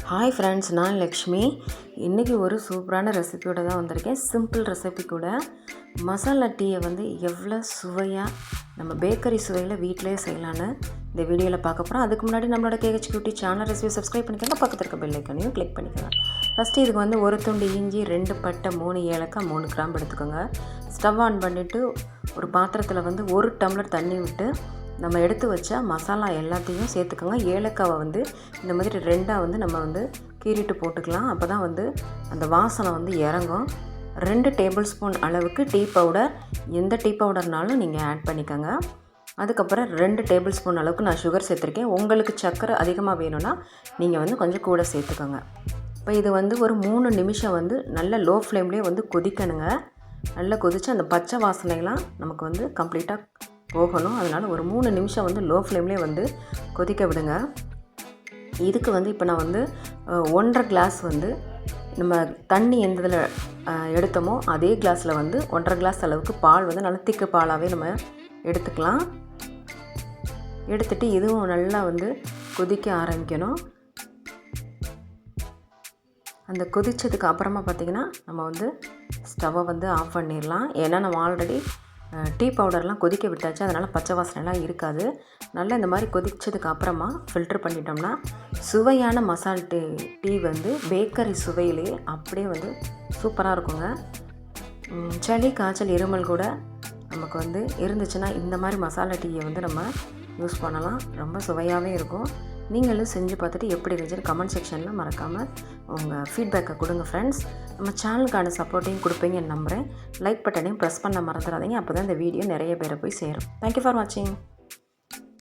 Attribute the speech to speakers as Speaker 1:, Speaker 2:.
Speaker 1: Hi friends, நான் லக்ஷ்மி. இன்றைக்கி ஒரு சூப்பரான ரெசிபியோடு தான் வந்திருக்கேன். சிம்பிள் ரெசிபி கூட. மசாலா டீயை வந்து எவ்வளோ சுவையாக நம்ம பேக்கரி சுவையில் வீட்டிலே செய்யலான்னு இந்த வீடியோவில் பார்க்க போகிறோம். அதுக்கு முன்னாடி நம்மளோட KHQT சேனல் ரெசிபி சப்ஸ்கிரைப் பண்ணிக்கோங்க. பக்கத்தில் இருக்க பெல் ஐக்கனையும் கிளிக் பண்ணிக்கோங்க. ஃபஸ்ட்டு இதுக்கு வந்து ஒரு துண்டு இஞ்சி, 2 பட்டை, 3 ஏலக்காய், 3 கிராம்பு எடுத்துக்கோங்க. ஸ்டவ் ஆன் பண்ணிவிட்டு ஒரு பாத்திரத்தில் வந்து 1 டம்ளர் தண்ணி விட்டு நம்ம எடுத்து வச்ச மசாலா எல்லாத்தையும் சேர்த்துக்கோங்க. ஏலக்காவை வந்து இந்த மாதிரி 2ஆக வந்து நம்ம வந்து கீறிட்டு போட்டுக்கலாம். அப்போ தான் வந்து அந்த வாசனை வந்து இறங்கும். 2 டேபிள் ஸ்பூன் அளவுக்கு டீ பவுடர், எந்த டீ பவுடர்னாலும் நீங்கள் ஆட் பண்ணிக்கோங்க. அதுக்கப்புறம் 2 டேபிள் ஸ்பூன் அளவுக்கு நான் சுகர் சேர்த்துருக்கேன். உங்களுக்கு சர்க்கரை அதிகமாக வேணும்னா நீங்கள் வந்து கொஞ்சம் கூட சேர்த்துக்கோங்க. இப்போ இது வந்து ஒரு 3 நிமிஷம் வந்து நல்ல லோ ஃப்ளேம்லேயே வந்து கொதிக்கணுங்க. நல்லா கொதித்து அந்த பச்சை வாசனைலாம் நமக்கு வந்து கம்ப்ளீட்டாக போகணும். அதனால் ஒரு 3 நிமிஷம் வந்து லோ ஃப்ளேம்லேயே வந்து கொதிக்க விடுங்க. இதுக்கு வந்து இப்போ நான் வந்து 1.5 கிளாஸ் வந்து நம்ம தண்ணி எந்த இதில் எடுத்தோமோ அதே கிளாஸில் வந்து 1.5 கிளாஸ் அளவுக்கு பால் வந்து நல்லா திக்கு பாலாகவே நம்ம எடுத்துக்கலாம். எடுத்துகிட்டு இதுவும் நல்லா வந்து கொதிக்க ஆரம்பிக்கணும். அந்த கொதித்ததுக்கு அப்புறமா பார்த்திங்கன்னா நம்ம வந்து ஸ்டவ்வை வந்து ஆஃப் பண்ணிடலாம். ஏன்னா நம்ம ஆல்ரெடி டீ பவுடர்லாம் கொதிக்க விட்டாச்சு, அதனால் பச்சை வாசனைலாம் இருக்காது. நல்லா இந்த மாதிரி கொதித்ததுக்கு அப்புறமா ஃபில்ட்ரு பண்ணிட்டோம்னா சுவையான மசாலா டீ வந்து பேக்கரி சுவையிலே அப்படியே வந்து சூப்பராக இருக்குங்க. சளி, காய்ச்சல், இருமல் கூட நமக்கு வந்து இருந்துச்சுன்னா இந்த மாதிரி மசாலா டீயை வந்து நம்ம யூஸ் பண்ணலாம். ரொம்ப சுவையாகவே இருக்கும். நீங்களும் செஞ்சு பார்த்துட்டு எப்படி இருந்துச்சுன்னு கமெண்ட் செக்ஷனில் மறக்காமல் உங்கள் ஃபீட்பேக்கை கொடுங்க ஃப்ரெண்ட்ஸ். நம்ம சேனலுக்கான சப்போர்ட்டையும் கொடுப்பீங்கன்னு நம்புகிறேன். லைக் பட்டனையும் ப்ரெஸ் பண்ண மறந்துடாதீங்க. அப்போ தான் இந்த வீடியோ நிறைய பேரை போய் சேரும். தேங்க்யூ ஃபார் வாட்சிங்.